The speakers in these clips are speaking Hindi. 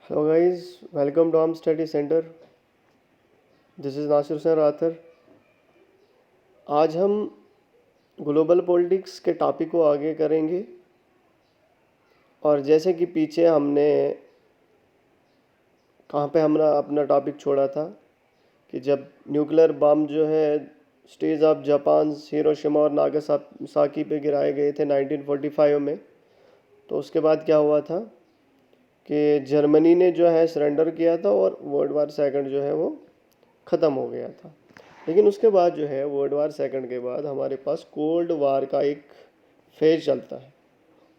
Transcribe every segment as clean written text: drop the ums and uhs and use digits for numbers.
Hello guys, welcome to Arm Study Center. This is Nasir Hussain Rather. आज हम ग्लोबल पॉलिटिक्स के टॉपिक को आगे करेंगे और जैसे कि पीछे हमने कहाँ पे हमने अपना टॉपिक छोड़ा था कि जब न्यूक्लियर बम जो है स्टेज ऑफ जापान हिरोशिमा और नागासाकी पे गिराए गए थे 1945 में, तो उसके बाद क्या हुआ था कि जर्मनी ने जो है सरेंडर किया था और वर्ल्ड वार सेकंड जो है वो ख़त्म हो गया था. लेकिन उसके बाद जो है वर्ल्ड वार सेकंड के बाद हमारे पास कोल्ड वार का एक फेज चलता है.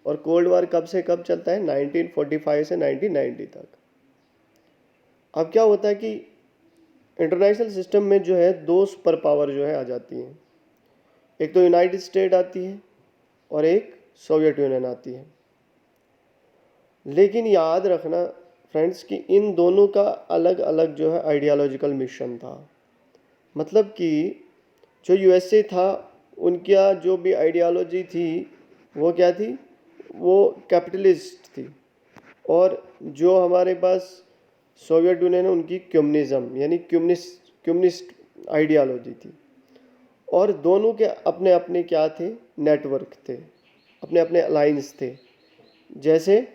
और कोल्ड वार कब से कब चलता है? 1945 से 1990 तक. अब क्या होता है कि इंटरनेशनल सिस्टम में जो है दो सुपर पावर जो है आ जाती हैं. एक तो यूनाइटेड स्टेट आती है और एक सोवियत यूनियन आती है. लेकिन याद रखना फ्रेंड्स कि इन दोनों का अलग अलग जो है आइडियोलॉजिकल मिशन था. मतलब कि जो यूएसए था उनका जो भी आइडियोलॉजी थी वो क्या थी? वो कैपिटलिस्ट थी. और जो हमारे पास सोवियत यूनियन है उनकी कम्युनिज्म यानी कम्युनिस्ट आइडियोलॉजी थी. और दोनों के अपने अपने क्या थे? नेटवर्क थे, अपने अपने अलाइंस थे. जैसे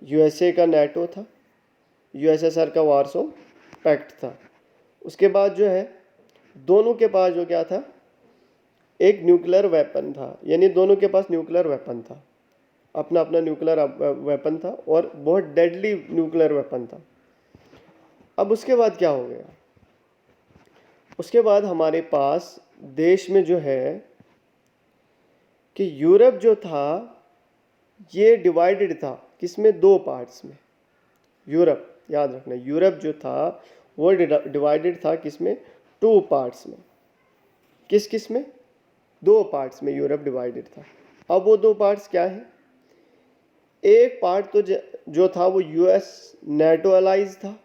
यूएसए का नेटो था, यूएसएसआर का वार्सो पैक्ट था. उसके बाद जो है दोनों के पास जो क्या था? एक न्यूक्लियर वेपन था. यानी दोनों के पास न्यूक्लियर वेपन था, अपना अपना न्यूक्लियर वेपन था और बहुत डेडली न्यूक्लियर वेपन था. अब उसके बाद क्या हो गया? उसके बाद हमारे पास देश में जो है कि यूरोप जो था ये डिवाइडेड था. किसमें? दो पार्ट्स में. यूरोप, याद रखना, यूरोप जो था वो डिवाइडेड था किसमें? टू पार्ट्स में. किस किस में? दो पार्ट्स में यूरोप डिवाइडेड था. अब वो दो पार्ट्स क्या है? एक पार्ट तो जो था वो यूएस नेटो अलाइज था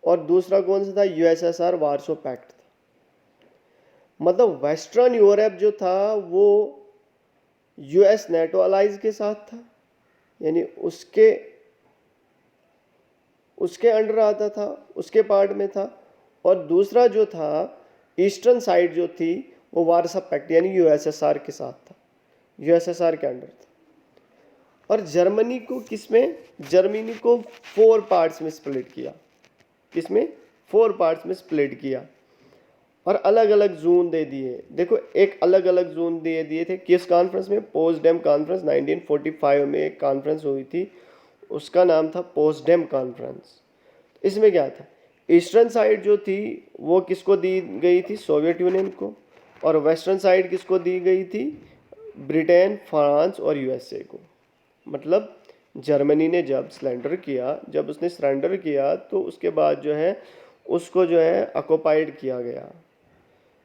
और दूसरा कौन सा था? यूएसएसआर वार्सो पैक्ट था. मतलब वेस्टर्न यूरोप जो था वो यूएस नेटो अलाइज के साथ था, यानी उसके अंडर आता था, उसके पार्ट में था. और दूसरा जो था ईस्टर्न साइड जो थी वो वार्सो पैक्ट यानी यूएसएसआर के साथ था, यूएसएसआर के अंडर था. और जर्मनी को किसमें? जर्मनी को फोर पार्ट्स में स्प्लिट किया. किसमें? फोर पार्ट्स में स्प्लिट किया और अलग अलग जोन दे दिए. देखो, एक अलग अलग जोन दे दिए थे. किस कॉन्फ्रेंस में? पोस्टडेम कॉन्फ्रेंस 1945 में एक कॉन्फ्रेंस हुई थी, उसका नाम था पोस्टडेम कॉन्फ्रेंस. इसमें क्या था? ईस्टर्न साइड जो थी वो किसको दी गई थी? सोवियत यूनियन को. और वेस्टर्न साइड किसको दी गई थी? ब्रिटेन, फ्रांस और यूएसए को. मतलब जर्मनी ने जब उसने सरेंडर किया तो उसके बाद जो है उसको जो है ऑक्युपाइड किया गया.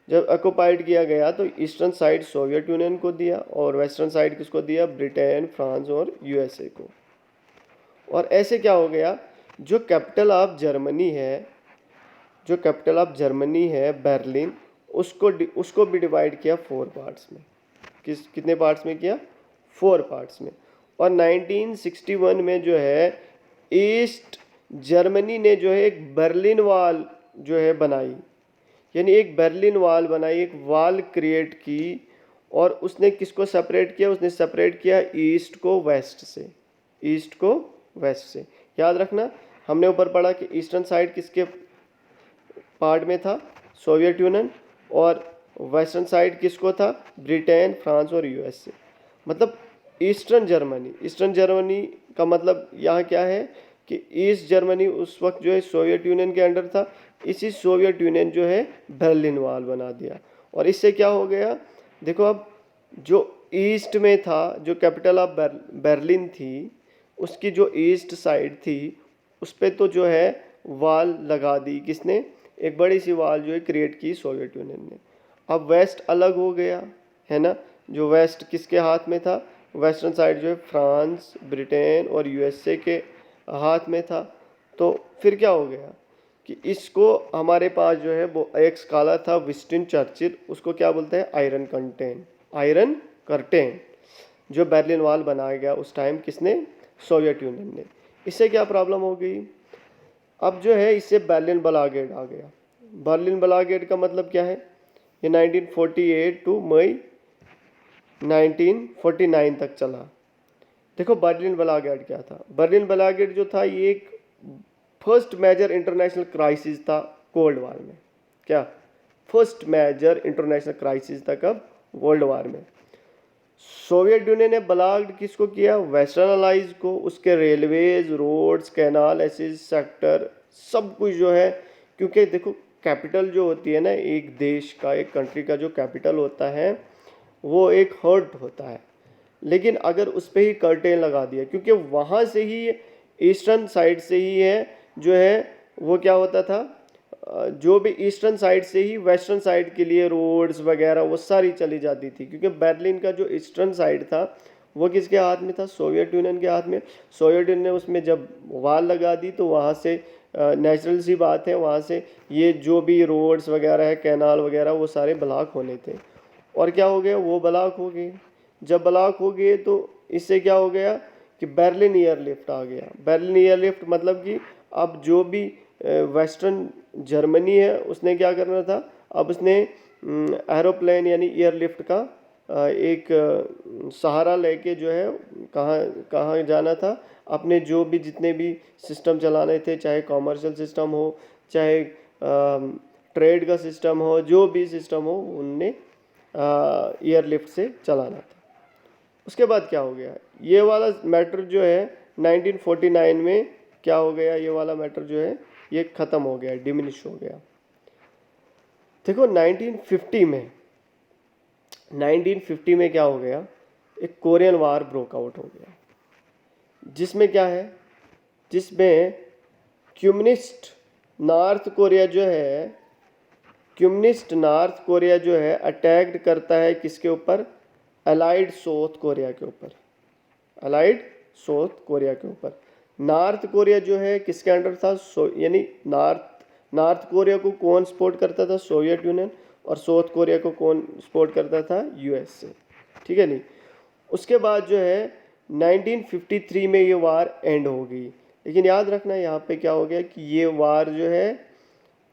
जब ऑक्युपाइड किया गया तो ईस्टर्न साइड सोवियत यूनियन को दिया और वेस्टर्न साइड किसको दिया? ब्रिटेन, फ्रांस और यूएसए को. और ऐसे क्या हो गया? जो कैपिटल ऑफ जर्मनी है बर्लिन, उसको भी डिवाइड किया फोर पार्ट्स में. कितने पार्ट्स में किया? फोर पार्ट्स में. और 1961 में जो है ईस्ट जर्मनी ने जो है एक बर्लिन वाल जो है बनाई. यानी एक बर्लिन वाल बनाई, एक वाल क्रिएट की. और उसने किसको सेपरेट किया? उसने सेपरेट किया ईस्ट को वेस्ट से. याद रखना, हमने ऊपर पढ़ा कि ईस्टर्न साइड किसके पार्ट में था? Soviet union. और वेस्टर्न साइड किसको था? ब्रिटेन, फ्रांस और यूएसए. मतलब ईस्टर्न जर्मनी का मतलब यहाँ क्या है कि ईस्ट जर्मनी उस वक्त जो है सोवियत यूनियन के अंडर था. इसी सोवियत यूनियन जो है बर्लिन वाल बना दिया. और इससे क्या हो गया? देखो, अब जो ईस्ट में था, जो कैपिटल ऑफ बर्लिन थी, उसकी जो ईस्ट साइड थी उस पर तो जो है वाल लगा दी. किसने? एक बड़ी सी वाल जो है क्रिएट की सोवियत यूनियन ने. अब वेस्ट अलग हो गया है ना. जो वेस्ट किसके हाथ में था? वेस्टर्न साइड जो है फ्रांस, ब्रिटेन और यूएसए के हाथ में था. तो फिर क्या हो गया कि इसको हमारे पास जो है वो एक स्कॉलर था विंस्टन चर्चिल, उसको क्या बोलते हैं? Iron curtain. जो बर्लिन वॉल बनाया गया उस टाइम किसने? सोवियत यूनियन ने. इससे क्या प्रॉब्लम हो गई, अब जो है इससे बर्लिन ब्लॉकेड आ गया। बर्लिन ब्लॉकेड का मतलब क्या है, ये 1948 टू मई 1949 तक चला। देखो बर्लिन ब्लॉकेड क्या था, बर्लिन ब्लॉकेड जो था ये एक फर्स्ट मेजर इंटरनेशनल क्राइसिस था कोल्ड वार में। क्या फर्स्ट मेजर इंटरनेशनल क्राइसिस था कब, वर्ल्ड वार में। सोवियत यूनियन ने ब्लॉक्ड किसको किया, वेस्टर्न अलाइज को, उसके रेलवेज, रोड्स, कैनाल, ऐसे सेक्टर, सब कुछ जो है, क्योंकि देखो कैपिटल जो होती है ना एक देश का, एक कंट्री का जो कैपिटल होता है वो एक हर्ट होता है, लेकिन अगर उस पर ही कर्टेन लगा दिया, क्योंकि वहाँ से ही ईस्टर्न साइड से ही है जो है वो क्या होता था, जो भी ईस्टर्न साइड से ही वेस्टर्न साइड के लिए रोड्स वगैरह वो सारी चली जाती थी, क्योंकि बर्लिन का जो ईस्टर्न साइड था वो किसके हाथ में था, सोवियत यूनियन के हाथ में। सोवियत यूनियन ने उसमें जब वाल लगा दी तो वहाँ से नेचुरल सी बात है, वहाँ से ये जो भी रोड्स वगैरह है, कैनाल वगैरह, वो सारे ब्लॉक होने थे। और क्या हो गया, वो ब्लॉक हो गए। जब ब्लॉक हो गए तो इससे क्या हो गया कि बर्लिन एयरलिफ्ट आ गया। बर्लिन एयरलिफ्ट मतलब कि अब जो भी वेस्टर्न जर्मनी है उसने क्या करना था, अब उसने एरोप्लेन यानी एयरलिफ्ट का एक सहारा लेके जो है कहाँ कहाँ जाना था, अपने जो भी जितने भी सिस्टम चलाने थे, चाहे कॉमर्शियल सिस्टम हो, चाहे ट्रेड का सिस्टम हो, जो भी सिस्टम हो उनने एयरलिफ्ट से चलाना था। उसके बाद क्या हो गया, ये वाला मैटर जो है 1949 में क्या हो गया, ये वाला मैटर जो है ये ख़त्म हो गया, डिमिनिश हो गया। देखो 1950 में क्या हो गया, एक कोरियन वार ब्रोक आउट हो गया, जिसमें क्या है, जिसमें कम्युनिस्ट नॉर्थ कोरिया जो है, कम्युनिस्ट नॉर्थ कोरिया जो है अटैक्ड करता है किसके ऊपर, अलाइड साउथ कोरिया के ऊपर, अलाइड साउथ कोरिया के ऊपर। नॉर्थ कोरिया जो है किसके अंडर था, यानी नॉर्थ कोरिया को कौन सपोर्ट करता था, सोवियत यूनियन, और साउथ कोरिया को कौन सपोर्ट करता था, यूएसए। ठीक है नहीं। उसके बाद जो है 1953 में ये वार एंड हो गई, लेकिन याद रखना यहाँ पे क्या हो गया कि ये वार जो है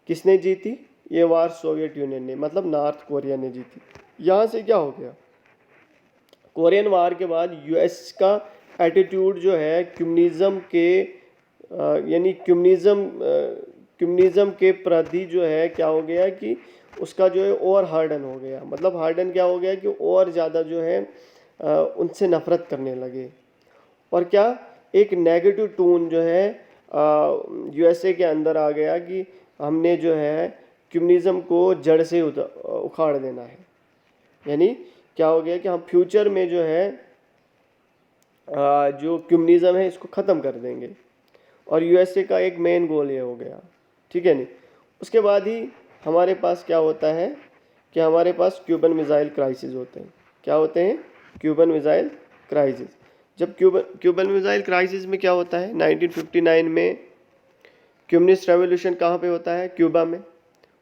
किसने जीती, ये वार सोवियत यूनियन ने, मतलब नॉर्थ कोरिया ने जीती। यहाँ से क्या हो गया, कोरियन वार के बाद यूएस का एटीट्यूड जो है कम्युनिज्म के यानी कम्युनिज्म के प्रति जो है क्या हो गया कि उसका जो है और हार्डन हो गया। मतलब हार्डन क्या हो गया कि और ज़्यादा जो है उनसे नफरत करने लगे, और क्या एक नेगेटिव टोन जो है यूएसए के अंदर आ गया कि हमने जो है कम्युनिज्म को जड़ से उखाड़ देना है। यानी क्या हो गया कि हम फ्यूचर में जो है जो कम्युनिज्म है इसको ख़त्म कर देंगे, और यूएसए का एक मेन गोल ये हो गया। ठीक है नहीं। उसके बाद ही हमारे पास क्या होता है कि हमारे पास क्यूबन मिसाइल क्राइसिस होते हैं। क्या होते हैं, क्यूबन मिसाइल क्राइसिस। जब क्यूबन मिसाइल क्राइसिस में क्या होता है, 1959 में कम्युनिस्ट रेवोल्यूशन कहाँ पे होता है, क्यूबा में।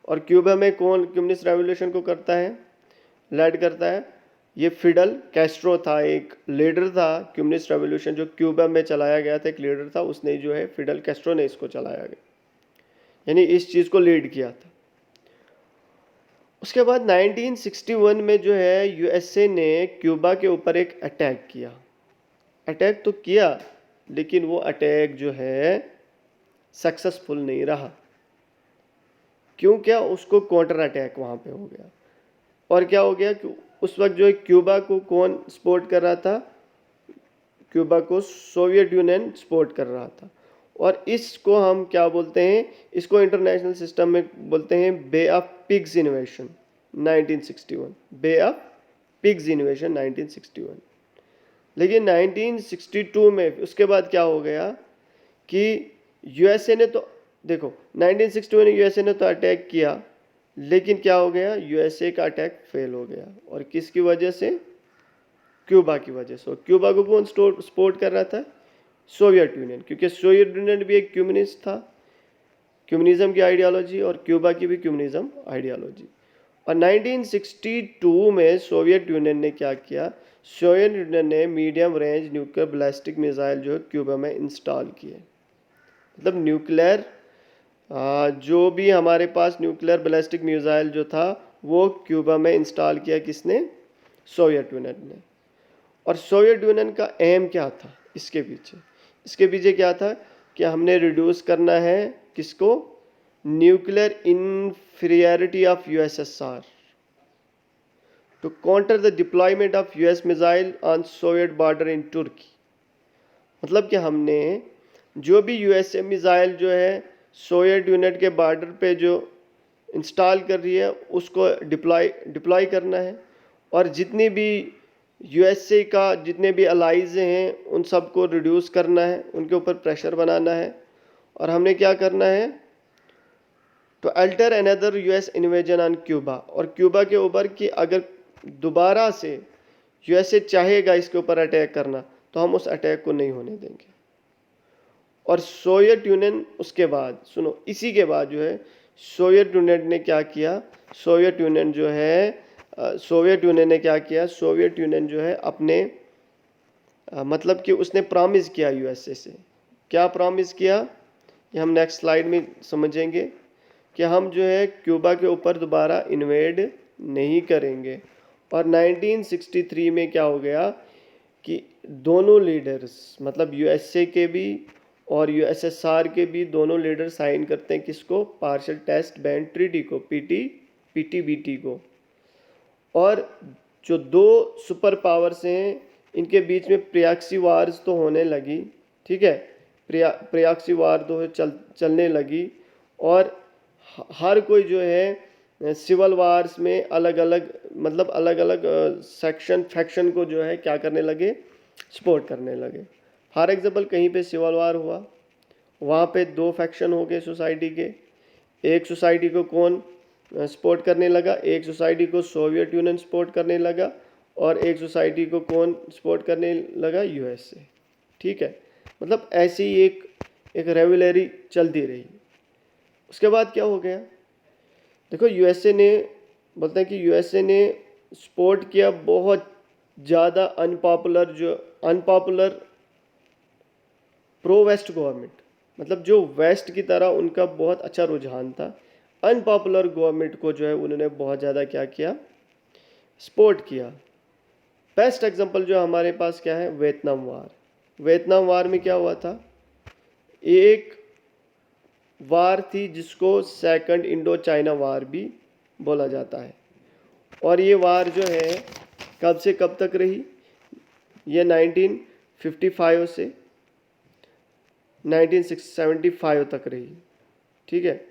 और क्यूबा में कौन कम्युनिस्ट रेवोल्यूशन को करता है, लीड करता है, ये फिडल कैस्ट्रो था, एक लीडर था कम्युनिस्ट रेवोल्यूशन जो क्यूबा में चलाया गया था, एक लीडर था, उसने जो है फिडल कैस्ट्रो ने इसको चलाया गया, यानी इस चीज़ को लीड किया था। उसके बाद 1961 में जो है यूएसए ने क्यूबा के ऊपर एक अटैक किया। अटैक तो किया, लेकिन वो अटैक जो है सक्सेसफुल नहीं रहा। क्यों, क्या उसको काउंटर अटैक वहाँ पे हो गया। और क्या हो गया कि उस वक्त जो है क्यूबा को कौन सपोर्ट कर रहा था, क्यूबा को सोवियत यूनियन सपोर्ट कर रहा था। और इसको हम क्या बोलते हैं, इसको इंटरनेशनल सिस्टम में बोलते हैं Bay of Pigs invasion 1961, Bay of Pigs invasion 1961। लेकिन 1962 में उसके बाद क्या हो गया कि यूएसए ने तो देखो 1961 में यूएसए ने तो अटैक किया, लेकिन क्या हो गया, यूएसए का अटैक फेल हो गया। और किसकी वजह से, क्यूबा की वजह से। क्यूबा को कौन सपोर्ट कर रहा था, सोवियत यूनियन, क्योंकि सोवियत यूनियन भी एक कम्युनिस्ट था, कम्युनिज्म की आइडियोलॉजी, और क्यूबा की भी कम्युनिज्म आइडियोलॉजी। और 1962 में सोवियत यूनियन ने क्या किया, सोवियत यूनियन ने medium range nuclear ballistic missile जो है क्यूबा में इंस्टॉल किए। मतलब न्यूक्लियर जो भी हमारे पास न्यूक्लियर बैलिस्टिक मिसाइल जो था वो क्यूबा में इंस्टॉल किया किसने? सोवियत यूनियन ने। और सोवियत यूनियन का एम क्या था इसके पीछे? इसके पीछे क्या था कि हमने रिड्यूस करना है किसको? Nuclear inferiority of USSR to counter the deployment of US missile on Soviet border in तुर्की। मतलब कि हमने जो भी यूएसए मिसाइल जो है सोवियत यूनियन के बॉर्डर पे जो इंस्टॉल कर रही है उसको डिप्लॉय करना है, और जितनी भी यूएसए का जितने भी अलाइज हैं उन सबको रिड्यूस करना है, उनके ऊपर प्रेशर बनाना है। और हमने क्या करना है? तो alter another US invasion on Cuba, और क्यूबा के ऊपर कि अगर दोबारा से यूएसए चाहेगा इसके ऊपर अटैक करना तो हम उस अटैक को नहीं होने देंगे। और सोवियत यूनियन उसके बाद सुनो, इसी के बाद जो है सोवियत यूनियन ने क्या किया? सोवियत यूनियन जो है सोवियत यूनियन ने क्या किया? सोवियत यूनियन जो है अपने मतलब कि उसने प्रॉमिस किया यूएसए से। क्या प्रॉमिस किया ये हम नेक्स्ट स्लाइड में समझेंगे कि हम जो है क्यूबा के ऊपर दोबारा इन्वेड नहीं करेंगे। और 1963 में क्या हो गया कि दोनों लीडर्स मतलब यूएसए के भी और यूएसएसआर के भी दोनों लीडर साइन करते हैं किसको? पार्शियल टेस्ट बैंड ट्रीटी को, पीटीबीटी को। और जो दो सुपर पावर्स हैं इनके बीच में प्रॉक्सी वार्स तो होने लगी, ठीक है, प्रॉक्सी वार तो चलने लगी। और हर कोई जो है सिविल वार्स में अलग अलग मतलब अलग अलग सेक्शन फैक्शन को जो है क्या करने लगे? सपोर्ट करने लगे। फॉर एग्जांपल कहीं पे सिविल वार हुआ, वहाँ पे दो फैक्शन हो गए सोसाइटी के। एक सोसाइटी को कौन सपोर्ट करने लगा? एक सोसाइटी को सोवियत यूनियन सपोर्ट करने लगा, और एक सोसाइटी को कौन सपोर्ट करने लगा? यूएसए। ठीक है, मतलब ऐसी ही एक रेवलरी चलती रही। उसके बाद क्या हो गया? देखो यूएसए ने बोलते हैं कि यूएसए ने सपोर्ट किया बहुत ज़्यादा अनपॉपुलर प्रो वेस्ट गवर्नमेंट, मतलब जो वेस्ट की तरह उनका बहुत अच्छा रुझान था। अनपॉपुलर गवर्नमेंट को जो है उन्होंने बहुत ज़्यादा क्या किया? सपोर्ट किया। बेस्ट एग्जांपल जो हमारे पास क्या है? वियतनाम वार। वियतनाम वार में क्या हुआ था? एक वार थी जिसको सेकंड इंडो चाइना वार भी बोला जाता है। और ये वार जो है कब से कब तक रही? ये 1955 से 1975 तक रही। ठीक है,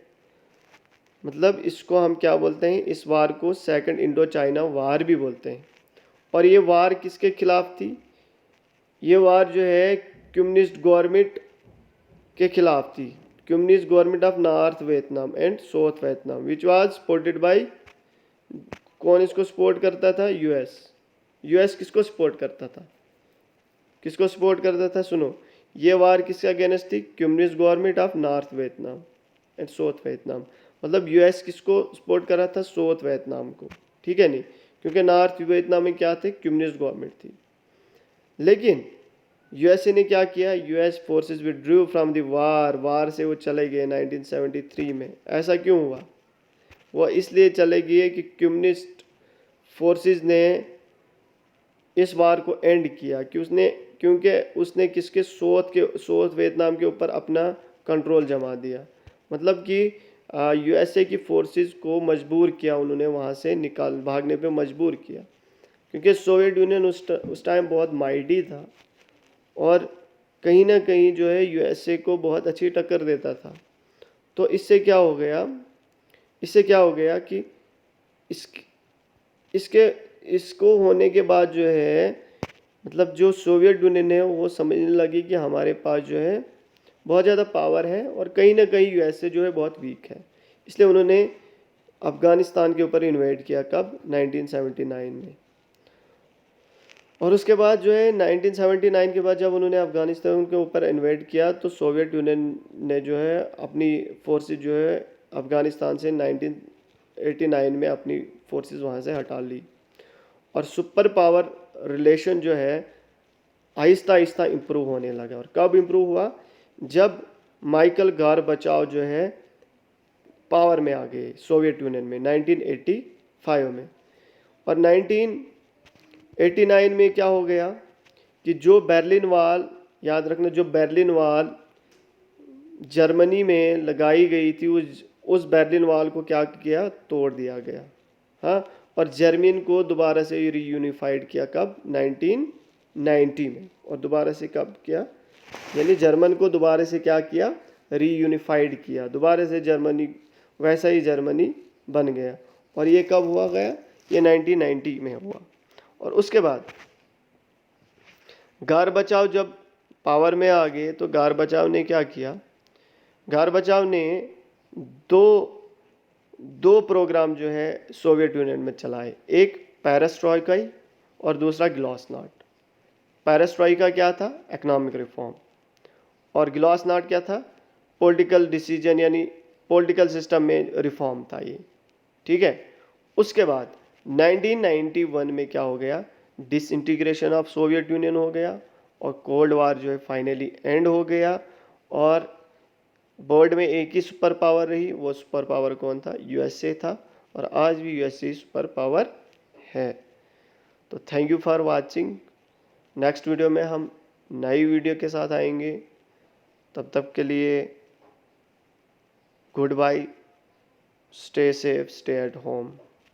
मतलब इसको हम क्या बोलते हैं? इस वार को सेकंड इंडो चाइना वार भी बोलते हैं। और ये वार किसके खिलाफ थी? ये वार जो है कम्युनिस्ट गवर्नमेंट के खिलाफ थी, communist government of north Vietnam and south Vietnam which was supported by, कौन इसको सपोर्ट करता था? यूएस किसको सपोर्ट करता था? किसको सपोर्ट करता था? सुनो, ये वार किसके अगेंस्ट थी? Communist government of north Vietnam and south Vietnam. मतलब यूएस किसको सपोर्ट कर रहा था? साउथ वियतनाम को। ठीक है नहीं, क्योंकि नॉर्थ वियतनाम में क्या थे? कम्युनिस्ट गवर्नमेंट थी। लेकिन यूएसए ने क्या किया? US forces withdrew from the war से वो चले गए 1973 में। ऐसा क्यों हुआ? वो इसलिए चले गए कि कम्युनिस्ट फोर्सेस ने इस वार को एंड किया क्योंकि उसने किसके? साउथ वियतनाम के ऊपर अपना कंट्रोल जमा दिया। मतलब कि यूएसए की फोर्सेस को मजबूर किया, उन्होंने वहाँ से भागने पे मजबूर किया, क्योंकि सोवियत यूनियन उस टाइम बहुत माइटी था और कहीं ना कहीं जो है यूएसए को बहुत अच्छी टक्कर देता था। तो इससे क्या हो गया कि इसको होने के बाद जो है मतलब जो सोवियत यूनियन है वो समझने लगी कि हमारे पास जो है बहुत ज़्यादा पावर है और कहीं ना कहीं यूएसए जो है बहुत वीक है। इसलिए उन्होंने अफ़गानिस्तान के ऊपर इन्वेड किया। कब? 1979 में। और उसके बाद जो है 1979 के बाद जब उन्होंने अफ़गानिस्तान के ऊपर इन्वेड किया तो सोवियत यूनियन ने जो है अपनी फोर्सेस जो है अफ़गानिस्तान से 1989 में अपनी फोर्सेस वहाँ से हटा ली। और सुपर पावर रिलेशन जो है आहिस्ता आहिस्ता इम्प्रूव होने लगा। और कब इम्प्रूव हुआ? जब माइकल गोर्बाचोव जो है पावर में आ गए सोवियत यूनियन में 1985 में। और 1989 में क्या हो गया कि जो बर्लिन वॉल, याद रखना, जो बर्लिन वॉल जर्मनी में लगाई गई थी, उस बर्लिन वॉल को क्या किया? तोड़ दिया गया। हाँ, और जर्मनी को दोबारा से रीयूनिफाइड किया। कब? 1990 में। और दोबारा से कब किया? यानी जर्मन को दोबारा से क्या किया? रीयूनिफाइड किया। दोबारा से जर्मनी वैसा ही जर्मनी बन गया। और ये कब हुआ गया? ये 1990 में हुआ। और उसके बाद गोर्बाचोव जब पावर में आ गए तो गोर्बाचोव ने क्या किया? गोर्बाचोव ने दो प्रोग्राम जो है सोवियत यूनियन में चलाए। एक पेरेस्ट्रॉइका और दूसरा ग्लासनोस्ट। पेरेस्ट्रॉइका क्या था? Economic reform. और ग्लासनोस्ट क्या था? पॉलिटिकल डिसीजन, यानी पॉलिटिकल सिस्टम में रिफॉर्म था ये। ठीक है। उसके बाद 1991 में क्या हो गया? डिसइंटीग्रेशन ऑफ सोवियत यूनियन हो गया और कोल्ड वार जो है फाइनली एंड हो गया। और वर्ल्ड में एक ही सुपर पावर रही, वो सुपर पावर कौन था? यूएसए था। और आज भी यूएसए सुपर पावर है। तो thank you for watching. Next video में हम नई वीडियो के साथ आएंगे। तब तक के लिए good bye, stay safe, stay at home.